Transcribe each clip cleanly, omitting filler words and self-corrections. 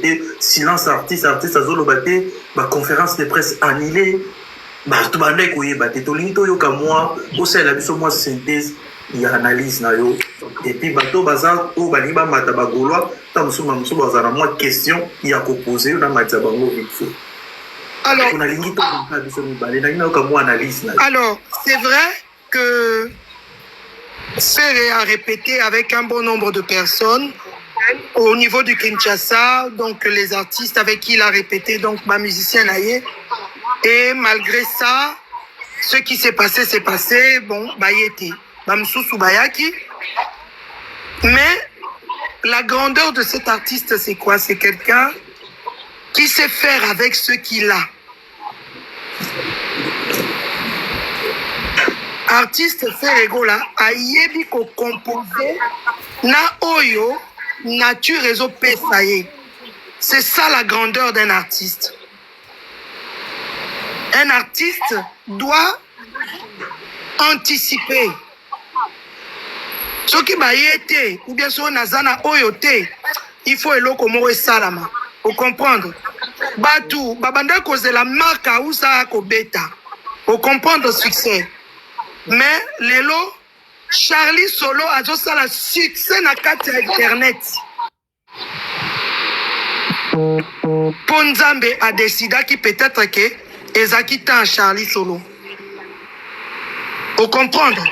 été silence artiste azolobaté ba conférence de presse annulée bato bandai koyeba te tolingi toyoka mwa osalela biso mwa synthèse ya analyse na yo et puis bato baza oyo balingi bamata bagolwa ta mosusu baza na mwa question ya kopose yo na matisa bango vite fait. Alors, c'est vrai que Ferré a répété avec un bon nombre de personnes au niveau du Kinshasa, donc les artistes avec qui il a répété, donc ma musicienne Aye. Et malgré ça, ce qui s'est passé, bon, Bayeti, Bamsousou Bayaki. Mais la grandeur de cet artiste, c'est quoi? C'est quelqu'un qui sait faire avec ce qu'il a. Artiste Ferregola a yebi ko composer na oyo nature réseau pesaye. C'est ça la grandeur d'un artiste. Un artiste doit anticiper. Ce qui va y être, ou bien sûr nazana oyote, il faut eloko mo salama. Vous comprendre? Batou, babanda cause de la marque à ousa ko beta. Vous comprendre le succès. Mais lelo, Charlie Solo a juste la succès na carte internet. Ponzambe a décidé qui peut-être que Ezaki tan Charlie Solo. Vous comprendre?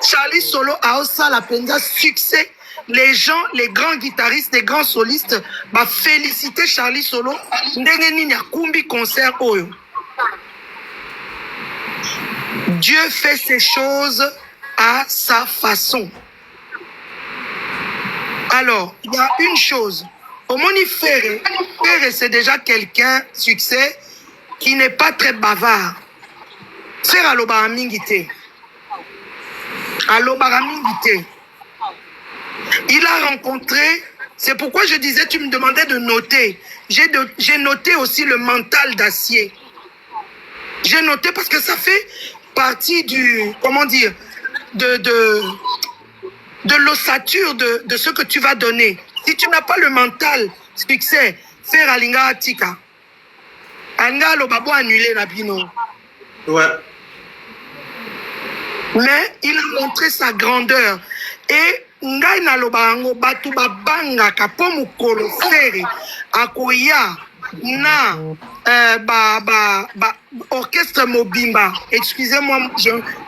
Charlie Solo a aussi la peine succès. Les gens, les grands guitaristes, les grands solistes, bah féliciter Charlie Solo. Ndenge ni kumbi concert oyo. Dieu fait ces choses à sa façon. Alors, il y a une chose. Au Moni Ferré, c'est déjà quelqu'un, succès, qui n'est pas très bavard. Faire à l'Obaramingité. À l'Obaramingité. Il a rencontré, c'est pourquoi je disais, tu me demandais de noter. J'ai noté aussi le mental d'acier. J'ai noté parce que ça fait partie du, comment dire, de l'ossature de ce que tu vas donner. Si tu n'as pas le mental succès, faire Alinga Atika. Anga lo babo annulé na bino. Ouais. Mais il a montré sa grandeur. Et ngai na lo bango batu babanga kapo mukolo fere akoya na orchestre Mobimba. Excusez-moi,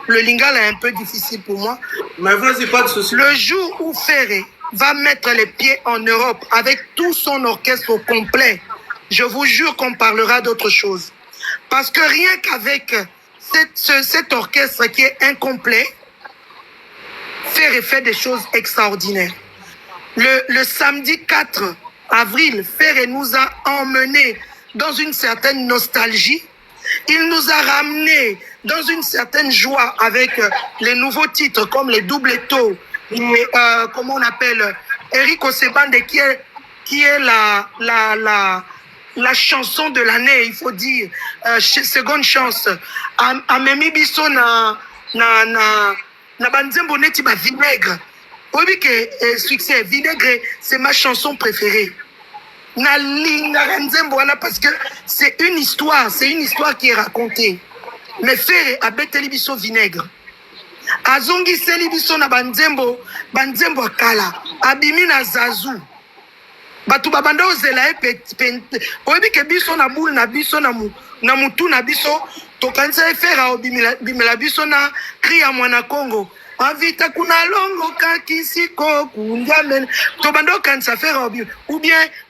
le lingala est un peu difficile pour moi. Mais vas-y, pas de souci. Le jour où Ferré va mettre les pieds en Europe avec tout son orchestre au complet, je vous jure qu'on parlera d'autre chose. Parce que rien qu'avec cet orchestre qui est incomplet, Ferré fait des choses extraordinaires. Le samedi 4 avril, Ferré nous a emmenés dans une certaine nostalgie. Il nous a ramenés dans une certaine joie avec les nouveaux titres comme les doubles taux, comment on appelle, Eric Osebande qui est la chanson de l'année, il faut dire, seconde chance. Amemi biso na banzembo neti ba vinaigre. Oui que succès vinaigre, c'est ma chanson préférée. Na linga nzembo wana parce que c'est une histoire qui est racontée. Mais Ferré a beteli biso vinaigre. Azongi seli biso na banzembo akala. Abimi na zazu. Batu babanda ozela oyebi ke biso na boule na biso na mutu na biso tokanisa efera obimela biso na cri ya mwana Congo. Avita kuna longo kakisiko kundiamen to bando kanisa fera ou bien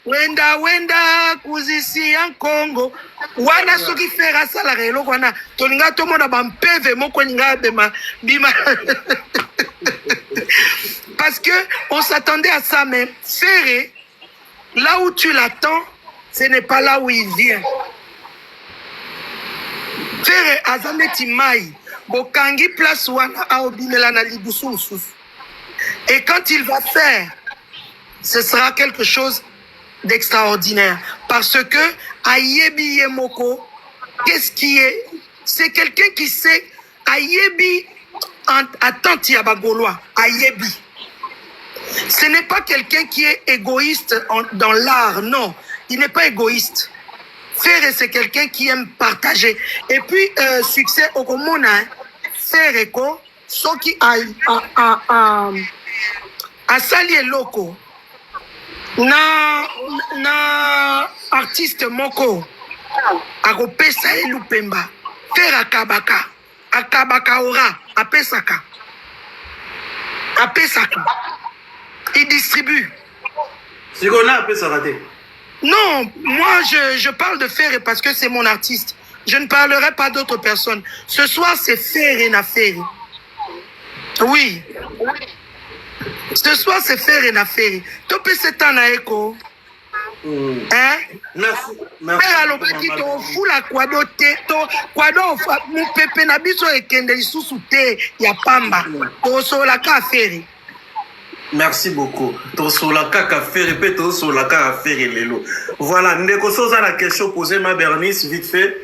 wenda kuzisi ya Congo wana soki fera sala relo wana tolinga to mona bampeve moko linga bima parce que on s'attendait à ça, mais Ferré, là où tu l'attends, ce n'est pas là où il vient. Ferré azameti mai bokangi place wana aobimela na libusu mususu. Et quand il va faire, ce sera quelque chose d'extraordinaire. Parce que Ayebi Yemoko, qu'est-ce qui est? C'est quelqu'un qui sait Ayebi attends Yabagolois, Ayebi. Ce n'est pas quelqu'un qui est égoïste dans l'art, non. il n'est pas égoïste. Faire, c'est quelqu'un qui aime partager. Et puis, succès au commun, faire écho, ce qui a sali loko. Na artiste moko, a kopesa elupemba. Faire akabaka. Akabaka ora, apesaka. Apesaka. Il distribue. Si on a apesaka te. Non, moi je parle de Ferré parce que c'est mon artiste. Je ne parlerai pas d'autres personnes. Ce soir, c'est Ferré na Ferré. Oui. Ce soir, c'est Ferré na Ferré. Tu peux s'étendre à Echo. Hein? Merci. Merci. Père alobaki to fula kwado te to kwado mu pepe na biso ekende lisusu te ya pamba. To sola ka Ferré. Merci beaucoup. Tosolaka ka faire et tosolaka faire lelo. Voilà, ndeko soza la question posée ma Bernice vite fait.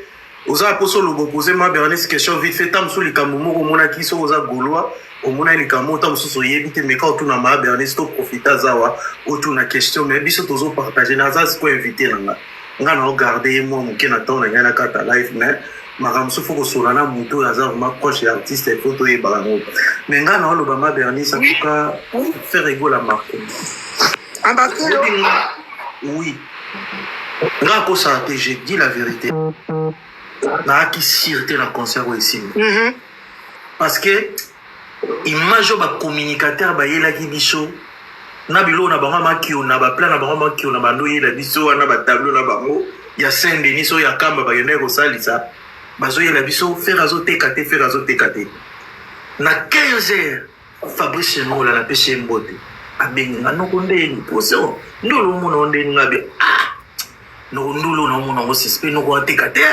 Oza poso lobo poser ma Bernice question vite fait tam sou likambo moko mona kiso oza goloa. Omona likambo tam sou yebite meka otuna ma Bernice to profita zawa otuna question mais biso tozo partager na za ko inviter langa. Nga na regarder moi moke na temps na ngana kata live mais makamso faut kosolana muto ya za vraiment proche artiste et photo et balango. Mais nga na lobama Bernice en tout cas faire rigoler la marque. Oui. Nga ko ça j'ai dit la vérité. Na qui sûreté dans concert ici. Parce que image ba communicateur ba yela ki biso na bilo na bango makio na ba plan na bango makio na bando yela biso na ba tableau na bango ya Saint-Denis so ya kamba ba yene ko salisa bazo yela biso faire azotekate faire azotekate na 15h Fabrice Ngola na pêche mbote abenga no kondeni poso ndolo mona ndeni ngabe no ndolo no mona ngo suspect no ko tekate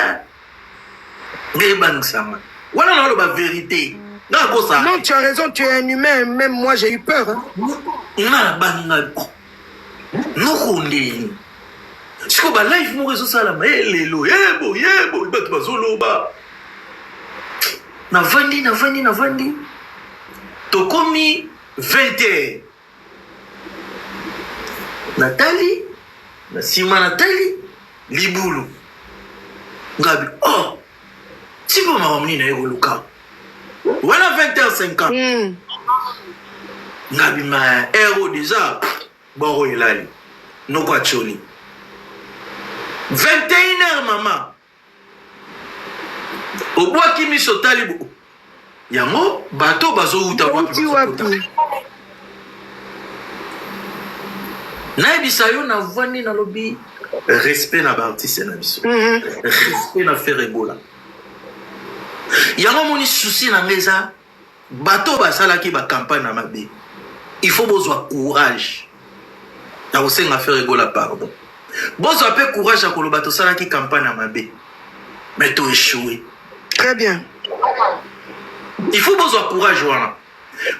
ngeba nsama wala na lo ba vérité. Non, tu as raison, tu es un humain, même moi j'ai eu peur. Si on va live, mon réseau salama, yebo, bat bazoloba. Na vandi. Tokomi 20h. Nathalie, na Sima Nathalie, Libulu. Ngabi, oh, si vous m'avez na Luka. Voilà 20h50. Ngabi ma héros déjà. Boro ilali. No kwa choni. 21h maman. Obwa kimi sotali bo. Yango bato bazo uta wapi. Na bisayo na vani na lobby. Respect na artiste na biso. Respect na faire ebola. Yango moni souci na ngeza bato basala ki ba campagne na mabe. Il faut besoin courage. Na osenga faire rigola pardon. Besoin peu courage à koloba to sala ki campagne na mabe. Mais to échoué. Très bien. Il faut besoin courage wana.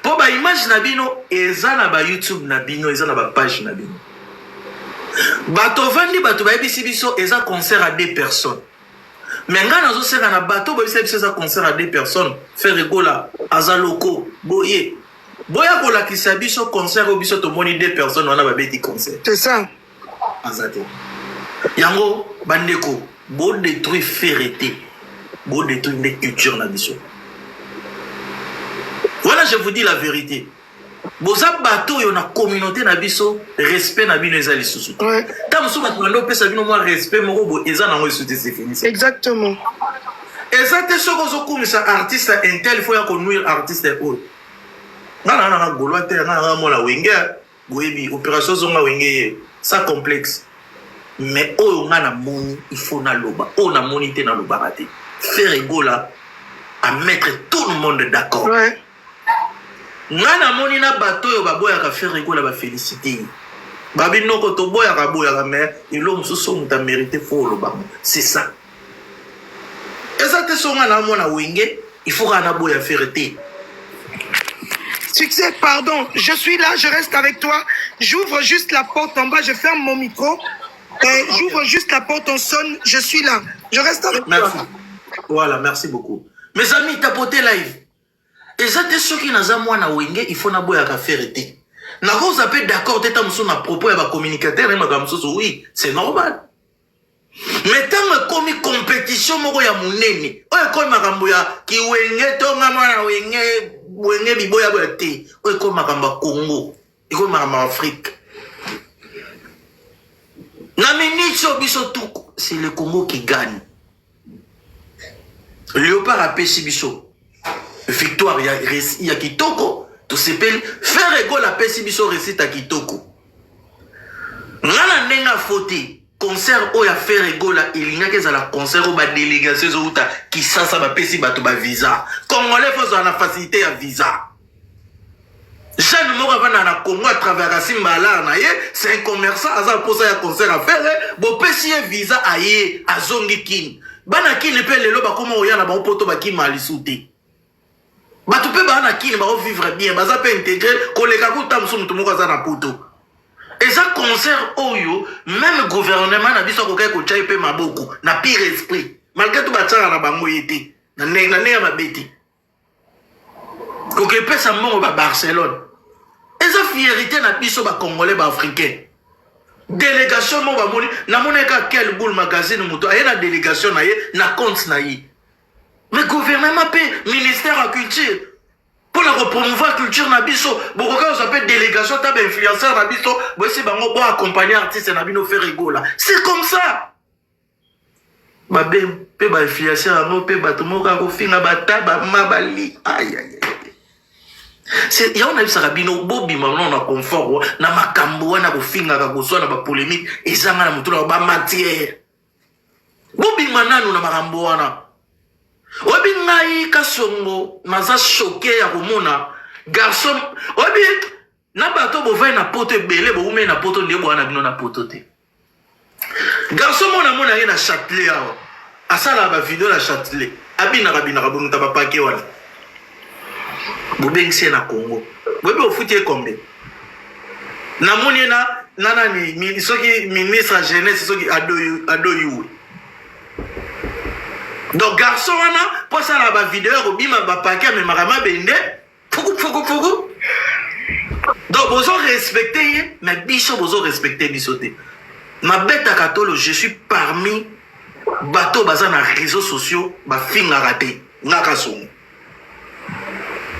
Po ba image na bino eza na ba YouTube na bino eza na ba page na bino. Bato vandi bato ba ebisi biso eza concert à 2 personnes. Mais nga nazo sera na bateau ba bisa biso concert à 2 personnes faire rigola azaloko boye boya ko la kisabiso concert au biso to moni 2 personnes on a ba beti concert c'est ça azate yango bandeko bo détruire ferreté bo détruire les cultures na biso. Voilà, je vous dis la vérité. Boza bateau yo na communauté na biso respect na bino ezali susu. Ouais. Tant so ba ndo pesa bino mo respect moko bo eza na ngo susu c'est fini. Exactement. Ezate soko zo kumisa artiste intel faut ya ko nuire artiste o. Na golo te na mo la wenge goyebi opération zonga wenge ça complexe. Mais o nga na moni il faut na loba. O na moni te na loba raté. Faire rigola à mettre tout le monde d'accord. Ouais. Ngana moni na bato yo baboya ka faire rigola ba féliciter. Babi noko to boya ka mais il l'homme sous muta mérité faut le ba. C'est ça. Et ça te songa na mona wenge, il faut na boya faire té. Succès, pardon, je suis là, je reste avec toi. J'ouvre juste la porte en bas, je ferme mon micro. J'ouvre juste la porte, on sonne, je suis là. Je reste avec merci. toi. Voilà, merci beaucoup. Mes amis, tapoter live. Et ça, t'es sûr qu'il n'a pas moi na wenge, il faut na boya ka faire été. Na cause appelle d'accord teta muso na propos ya ba communicateur ma kamso oui, c'est normal. Mais tant comme compétition moko ya munene, oyo comme makambo ya kiwenge tonga mwana wenge biboya bote, oyo comme makambo Congo, iko makambo Afrique. Na minicho biso tout, c'est le Congo qui gagne. Léopard a pêché biso. Victoire ya kitoko, tout s'appelle faire égale a pêché biso récite à kitoko. Ngana nenga fauté. Concert oya faire égale il n'y a que ça la concert ou ba délégation zouta qui ça ba pêché bato ba visa. Congolais faut na facilité à visa. Jeanne Mora va na Congo à travers Simbala na ye, c'est un commerçant à ça pour ça concert à faire, bo pêché visa à ye à zongi kin. Bana kin ne peut le ba comment oya na ba poto ba ki malisuté. Ba tu peux bana kin ba vivre bien, ba ça peut intégrer koleka ko tam so mutu moko za na poto. Et ça concert oyo même gouvernement na biso ko kay ko chai pe maboko na pire esprit. Malgré tout ba tsara na bango yete. Na ne ya mabeti. Ko ke pesa mongo ba Barcelone. Et ça fierté na biso ba Congolais ba Africain. Délégation mo ba moni na moneka quel boule magazine muto aye na délégation na ye na compte na ye. Mais gouvernement pe ministère de la culture pour la promouvoir culture na biso bokoka s'appelle délégation tabe influenceur na biso bosi bango bo accompagner artiste na bino faire rigola. C'est comme ça. Ba pe ba influenceur no pe ba to moka ko finga ba taba mabali. Aïe aïe. C'est ya on a vu ça bino bobi maintenant na confort na makambo wana ko finga ka ko so na ba polémique ezanga na mutu na ba matière. Bobi manano na makambo wana. Obi ngai kasongo naza choqué ya komona garçon obi na bato bovai na poto ebele boume na poto ndebo wana bino na poto te. Garçon mona ye na Châtelet awa asala ba vidéo na Châtelet abina bonta ba paquet wana bobengisi na Congo bobe ofuti kombe na moni na nani soki ministre jeunesse soki adoyu. Donc garçon wana pour ça la vidéo ko bima ba paquet mais marama bende fuku. Donc vous respectez mais biso vous respectez bisoté. Ma bête à katolo je suis parmi bateau baza na réseaux sociaux ba finga raté ngaka songo.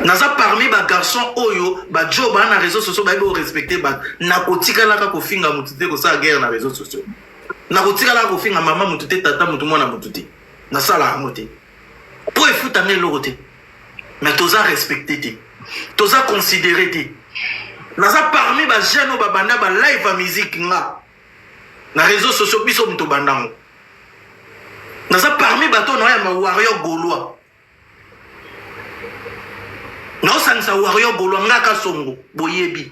Naza parmi ba garçon oyo ba job na réseaux sociaux ba bo respecter ba na kotika la ko finga mutute ko sa guerre na réseaux sociaux. Na kotika la ko finga mama mutute tata mutu mwana mutute. Na sala amote pour éfouter les loroté mais toza respecté te toza considéré te naza parmi ba jeune ba banda ba live à musique nga na réseaux sociaux biso mto bandango naza parmi bato na ya ma warrior gaulois na osanisa warrior gaulois nga ka songo boyebi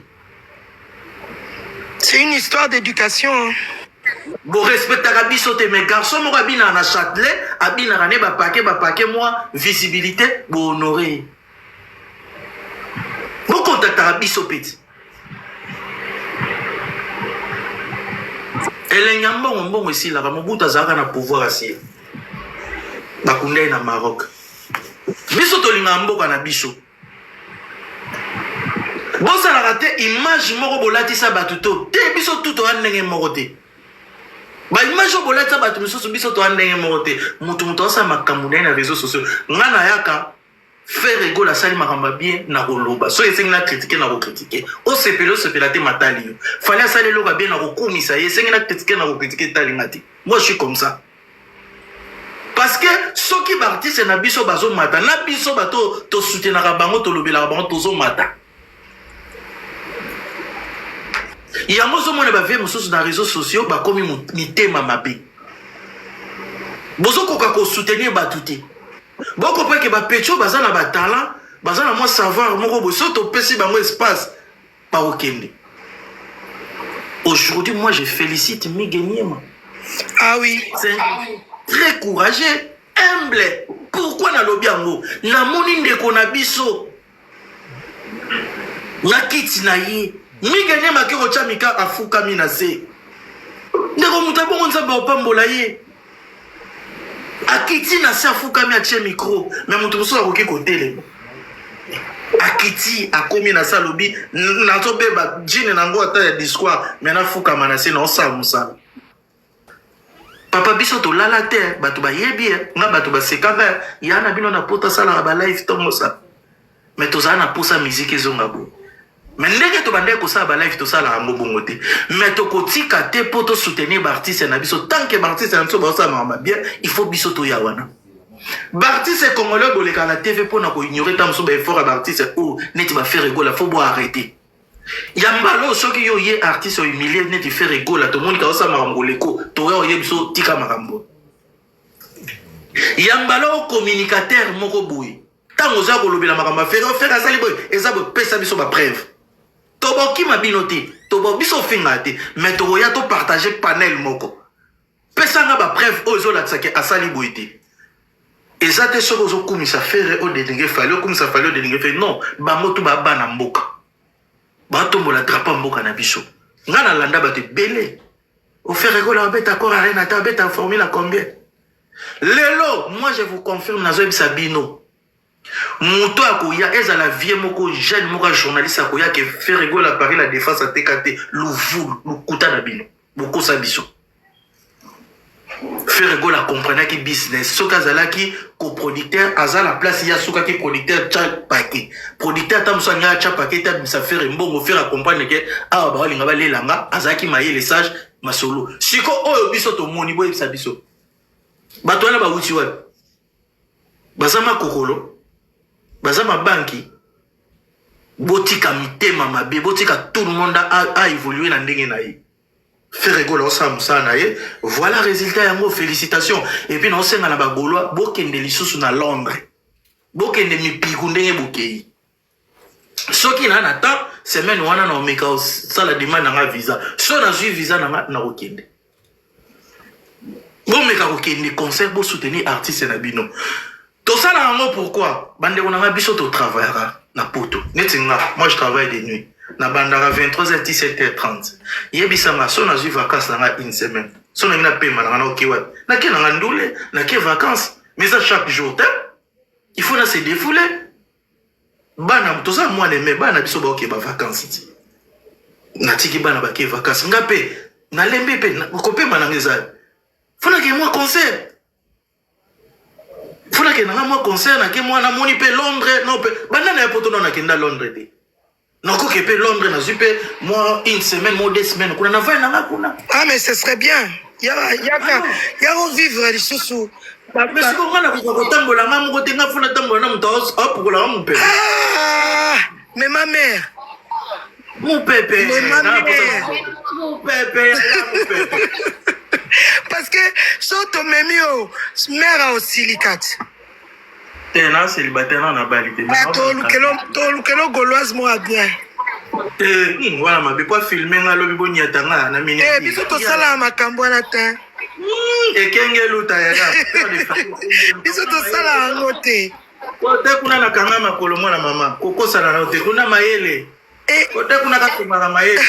c'est une histoire d'éducation. Bon respect à bisoté mes garçons mo abina na Châtelet abina rané ba paquet moi visibilité bo honorer bon contact à bisopet elenyambo mbongo ici là mobuta zaka na pouvoir assis ba kundai na Maroc biso to linga mboka na biso bon ça la raté image moko bolati sa batuto te biso tout to ndenge moko te. Ba image bolata bato misoso biso to andenge mote mutu asa makambo na réseaux sociaux ngana yaka faire rigolo sali makamba bien na koloba so esengi na critiquer na ko critiquer o sepela te matali fallait sali loka bien na ko kumisa esengi na critiquer na ko critiquer tali ngati. Moi je suis comme ça parce que ceux qui artiste na biso bazo mata na biso bato to soutenir bango to lobela bango to zo mata. Il y a moi mon ba vie mususu na réseaux sociaux ba komi mitema mabe. Bozo koka ko soutenir batuté. Boko pa ke ba pecho baza na ba talent, baza na moi savoir moko boso to pesi bango espace pa okende. Aujourd'hui moi je félicite Migueniema. Ah oui, c'est très courageux, humble. Pourquoi na lobi yango? Na moni ndeko na biso. Na kiti na ye. Migueniema ke ko chamika afuka mina se. Ndeko mutabongo nzamba opambola ye. Akiti na se afuka mi atie micro, mais mutu muso akoki ko tele. Akiti Kriti a commis na salobi nazo beba jine nango ata ya discours mena fuka manase na osa musala papa biso to lala te bato ba yebi nga bato ba sekanga yana bino na pota sala ba live to mosa mais to zana posa musique ezonga bo mais ndenge to bande ko sala ba live to sala ngo bongo te mais to kotika te poto soutenir ba artiste na biso tant que ba artiste na biso ba sa ma bien il faut biso to ya wana Bartiste congolais boleka la TV pour na ko ignorer tam so ba effort artiste ou net ba faire rigolo faut bo arrêter yambalo soki yo ye artiste humilié net faire rigolo to monika osa marangoleko to yo ye biso tika marambo yambalo communicateur moko boui tango za ko lobela makamba faire azali boy eza bo pesa biso ba preuve to bo ki mabinote to bo biso fingate mais to ya to partager panel moko pesa nga ba preuve ozo la tsake asali boité. Et ça, c'est ce que vous avez fait au délingué, comme ça fallait au délingué. Non, bamoto baba na mboka. Batombo la drapa mboka na biso. Ngana landa bate belé. Au faire rigoler à bête accord à rien à ta bête à formule à combien? Lelo, moi je vous confirme, Nazoeb Sabino. Mouto akoya, eza la vie moko jeune moko journaliste akoya qui fait rigoler à Paris la défense à TKT. Louvou, Lukuta na bino. Boko sabiso. Faire rigoler à comprendre qui business. Soka zalaki coproducteur, aza la place ya soka qui producteur tchak paquet. Producteur tam so nga tchak paquet ta ça faire mbongo faire accompagner que ah ba linga ba lelanga azaki maye les sages masolo. Siko oyo biso to moni boy bisa biso. Bato na ba wuti wa. Bazama kokolo. Bazama banki. Botika mitema mabe, botika tout le monde a évolué na ndenge na yi. Faire rigoler ensemble ça naie voilà résultat yango félicitations et puis non c'est na ba goloa bokende lisusu na Londres bokende mipiku ndenge bokei soki na nata semaine wana na omeka ça la demande na visa so na zui visa na okende bon meka okende concert bo soutenir artiste na bino to ça la ngo pourquoi bande on biso to travaillera na poto netinga moi je travaille de nuit na bandara 23h 17h30 yebisanga so na ju vacances na une semaine so na mina pema na okiwa na ke na ndule na ke vacances mais ça chaque jour il faut na se défouler bana mtoza moi les mais bana biso ba okiba vacances na tiki bana ba ke vacances ngape na lembe pe ko pema na ngeza faut na ke moi concert faut na ke na moi concert na ke moi na moni pe Londres non pe bana na poto na kenda Londres de non, que peut Londres, n'a pas moi une semaine, moi 2 semaines, qu'on a fait ah, mais ce serait bien. Il y a revivre les sous. Mais c'est comment on a mais ma mère. Mon pépé. Mais ma mère. Mon pépé. Parce que, surtout, memio, mère a aussi silicate. T'es célibataire dans la balité. Tolukelo gauloise moi bien. Voilà, ma bébé filmer na lobi boni atanga na mini. Biso to sala makambo na te. Et kengelu tayara. Biso to sala ngote. Kote kuna na kanga makolo mwana mama. Koko sala na ote kuna mayele. Kote kuna ka tumara mayele.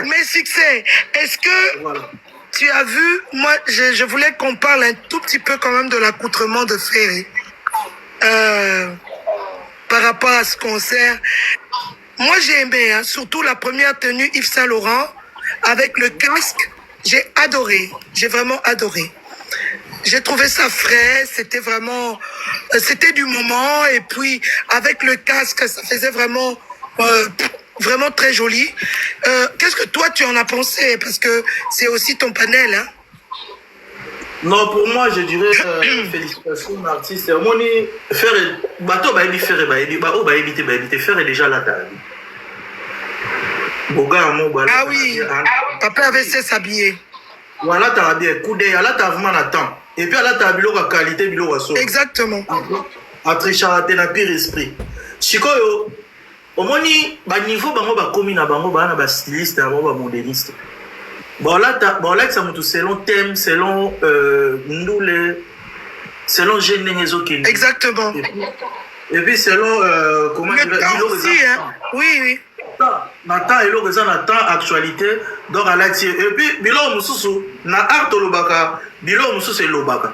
Mais succès, est-ce que voilà. Tu as vu, moi, je voulais qu'on parle un tout petit peu quand même de l'accoutrement de Ferry. Par rapport à ce concert. Moi, j'ai aimé, hein, surtout la première tenue Yves Saint Laurent, avec le casque. J'ai adoré. J'ai vraiment adoré. J'ai trouvé ça frais. C'était vraiment... c'était du moment. Et puis, avec le casque, ça faisait vraiment... vraiment très joli. Qu'est-ce que toi tu en as pensé? Parce que c'est aussi ton panel. Hein? Non, pour moi, je dirais félicitations l'artiste. Moni faire bateau ba ebi faire ba ebi ba o ba éviter faire déjà la table. Boga mo ba. Ah oui. Papa avait cessé s'habiller. Voilà, tu as bien coudé, là tu as vraiment la temps. Et puis là tu as bilo la qualité bilo waso. Exactement. Entre charité na pire esprit. Chikoyo au moni ba niveau bango ba komi na bango ba na ba styliste na ba modéliste. Bon là ça me tout selon thème, selon ndule, selon génézo qui. Exactement. Et puis selon comment dire aussi hein. Oui. Nata et l'autre ça nata actualité donc à la et puis bilo mususu na art lobaka bilo mususu lobaka.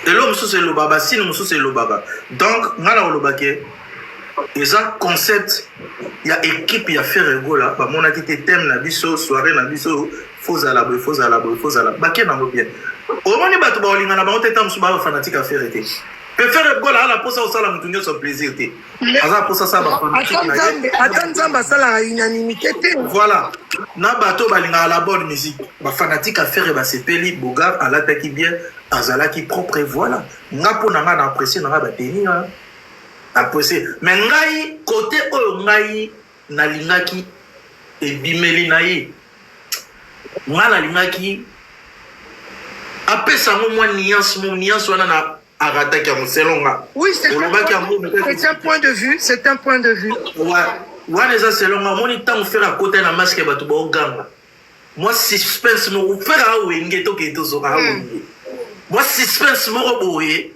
Et l'homme sous le baba, si nous sous le baba. Donc, on a le baba et ça concept, il y a équipe, il y a fait rigola. Bah, mon activité thème, la biso, soirée, la biso, faux à la boue, faux à la boue, faux à la boue. Bah, qu'est-ce bien. Au moment où tu vas aller dans la tête, tu vas fanatique à faire été. Peut faire rigola, la pose au salon, tu son plaisir. Asa pour ça, ça va attends, ça la unanimité. Voilà. Na bateau, balinga à la bonne musique. Bah, fanatique à faire, bah, c'est peli, bogar, à l'attaque bien, à zala qui propre, et voilà. N'a pas d'apprécier, n'a pas tenir. Apprécier. Mais ngai, côté o ngai, na lingaki, et bimeli naï. Nga na lingaki, après ça, moi, nuance, on a arrêté qui a mon selon. Oui, c'est un point de vue, c'est un point de vue. Ouais, ouais, les selon, moi, il temps faire à côté la masque, bah, tu vas au gang. Moi, suspense, moi, faire à ouenge, to keto so à ouenge. Moi, suspense, moi, boye.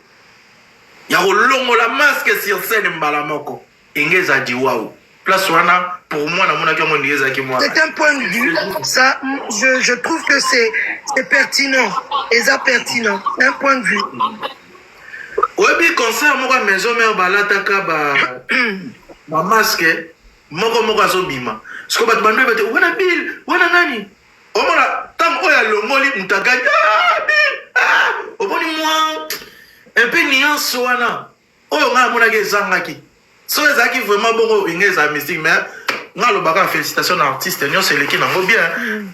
Ya rolongo la masque sur scène mbalamoko. Ingeza di waouh. Place wana pour moi na mona kamo ngeza ki moi. C'est un point de vue. Ça, je trouve que c'est pertinent. Et ça pertinent. C'est un point de vue. Obi concert moko maison mère balataka ba masque moko azobima. Siko bat bando bate wana bill wana nani. Omona tam oya longoli mutagani bill. Oboni moi un peu nuance wana oyo nga mona ke zangaki so ezaki vraiment bongo ingeza mystique mais nga lo baka félicitations à artiste nyo seleki nango bien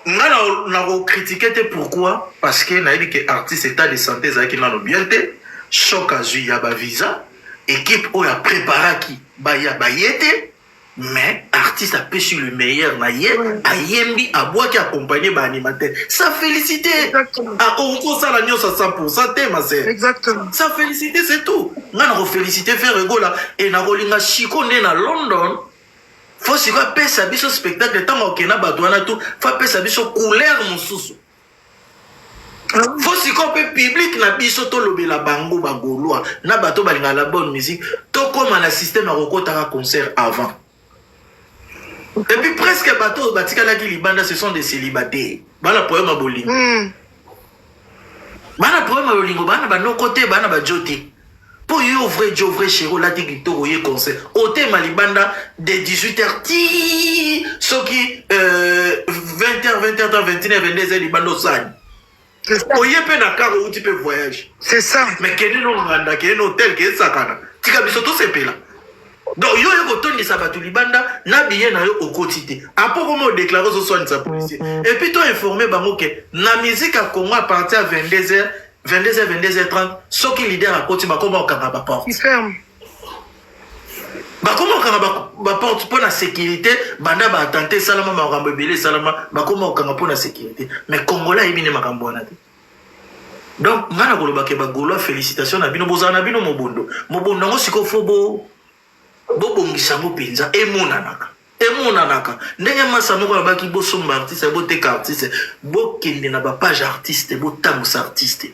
nga na ko critiquer te pourquoi parce que na dit que artiste état de santé ezaki nano bien te choc azui ya ba visa équipe oyo a préparaki ba ya ba yete mais artiste a pêché le meilleur na ye a yembi a bois qui accompagné ba animateur ça félicité a on ça la nyo ça 100% te ma sœur exactement ça félicité c'est tout nga na félicité faire rigola et na rolinga chiko né na London faut si quoi pesa biso spectacle tant que na batwana tout faut pesa biso couleur mususu faut si qu'on peut public na biso to lobela bango bagoloa na bato balinga la bonne musique to comme un système à rekota concert avant. Et puis presque bateau batika qui libanda ce sont des célibataires. Bana poema bolingo. Bana poema bolingo bana ba no côté bana ba joté. Pour yo vrai chéro la tiki to royer concert. Oté malibanda de 18h ti soki 20h 21h 22h libando san. Oye pe na car où tu peux voyager. C'est ça. Mais quel est no nganda quel est hôtel quel est sakana. Tika biso to sepela. Donc, yo yokotondi sabatu libanda na biye na yo okotité. Après comment déclarer ce soir sa policier. Et puis toi informé bango que na musique à Congo à partir à 22h 30 ceux qui leader à côté ba comment okanga ba porte. Il ferme. Ba comment okanga ba porte pour la sécurité, banda ba attenter salama makambo belé salama ba comment okanga pour la sécurité. Mais Congolais ibine makambo na te. Donc ngana koloba ke ba golo félicitations na bino bozana bino mobondo. Mobondo ngo siko fobo bobongisa ngo penza emonanaka ndenge masa moko abaki bosomba artiste boteka artiste bokende na ba page artiste botambusa artiste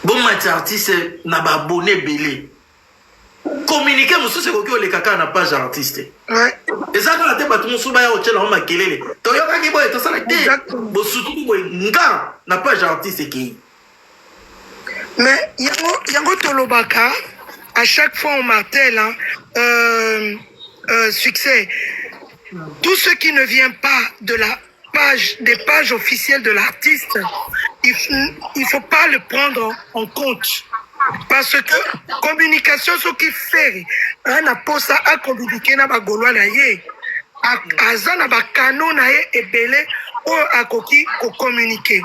bomati artiste na ba abonné belé communiquer mosusu ekoki oleka kaka na page artiste eza kaka te bato mosusu baya kotyela ngo makelele toyokaki boye tosala te bosutu boye nga na page artiste ekei mais yango tolobaka. À chaque fois, on martèle, succès. Tout ce qui ne vient pas de des pages officielles de l'artiste, il faut pas le prendre en compte. Parce que communication, ce qui fait, on a pas ça à communiquer na bagoloa na ye, à na ba canon na ye et belé ou à koki ko communiquer.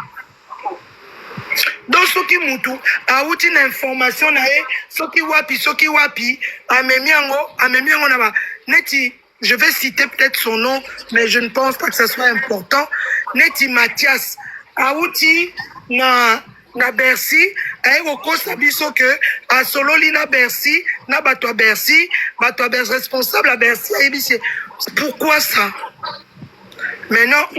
Donc, ce qui moutou, a outi une information, ce qui wapi, amemiango, neti, je vais citer peut-être son nom, mais je ne pense pas que ce soit important. Neti Mathias, a outi na Bercy, a oko sabiso que, a sololi na Bercy, na bato Bercy, responsable à Bercy, pourquoi ça? Maintenant,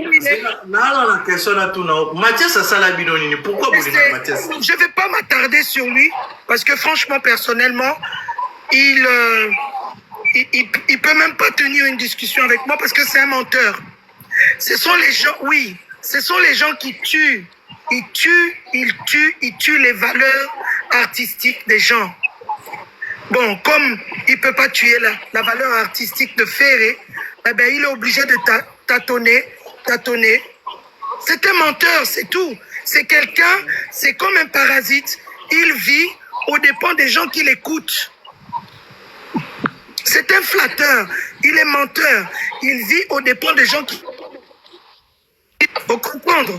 la question à tout non. Mathias a ça bidonini. Pourquoi vous dites Mathias? Je ne vais pas m'attarder sur lui parce que franchement, personnellement, il peut même pas tenir une discussion avec moi parce que c'est un menteur. Ce sont les gens, oui, ce sont les gens qui tuent. il tue les valeurs artistiques des gens. Bon, comme il ne peut pas tuer la valeur artistique de Ferré, eh ben, il est obligé de tâtonner. C'est un menteur, c'est tout. C'est quelqu'un, c'est comme un parasite. Il vit aux dépens des gens qui l'écoutent. C'est un flatteur, il est menteur. Il vit aux dépens des gens qui... Faut comprendre.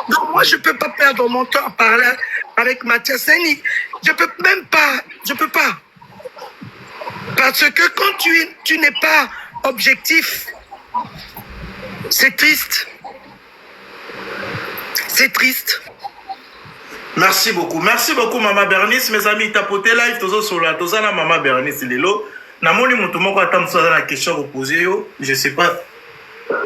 Donc moi, je ne peux pas perdre mon temps par là avec Mathias Seni. Je peux même pas. Je peux pas. Parce que quand tu n'es pas objectif, c'est triste. C'est triste. Merci beaucoup, Maman Bernice. Mes amis, tapoter live, toza na Maman Bernice lelo. Namoni mutu moko atamsoza na question ko poser yo, je sais pas.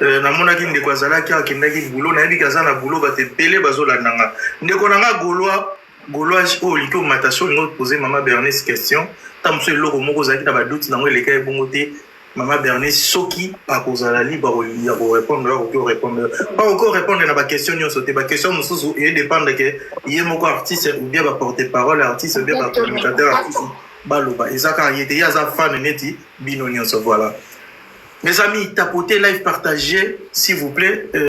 Namona ki ndeko azalaki akendaki boulot, nayebi kaza na boulot bate pele bazolandanga. Ndeko nanga Gaulois o liko matation ngo poser Maman Bernice question. Tamso eloko moko zaki na ba doute nango eleka ebongo te. Maman Bernice soki akozala libre ya ko répondre pas encore répondre na ba question nyonso te ba question mususu et dépendre que yé moko artiste ou bien ba porte-parole artiste ou bien ba communicateur artiste baloba ezaka yete yaza fan neti bino nyonso voilà. Mes amis, tapotez live, partagez s'il vous plaît.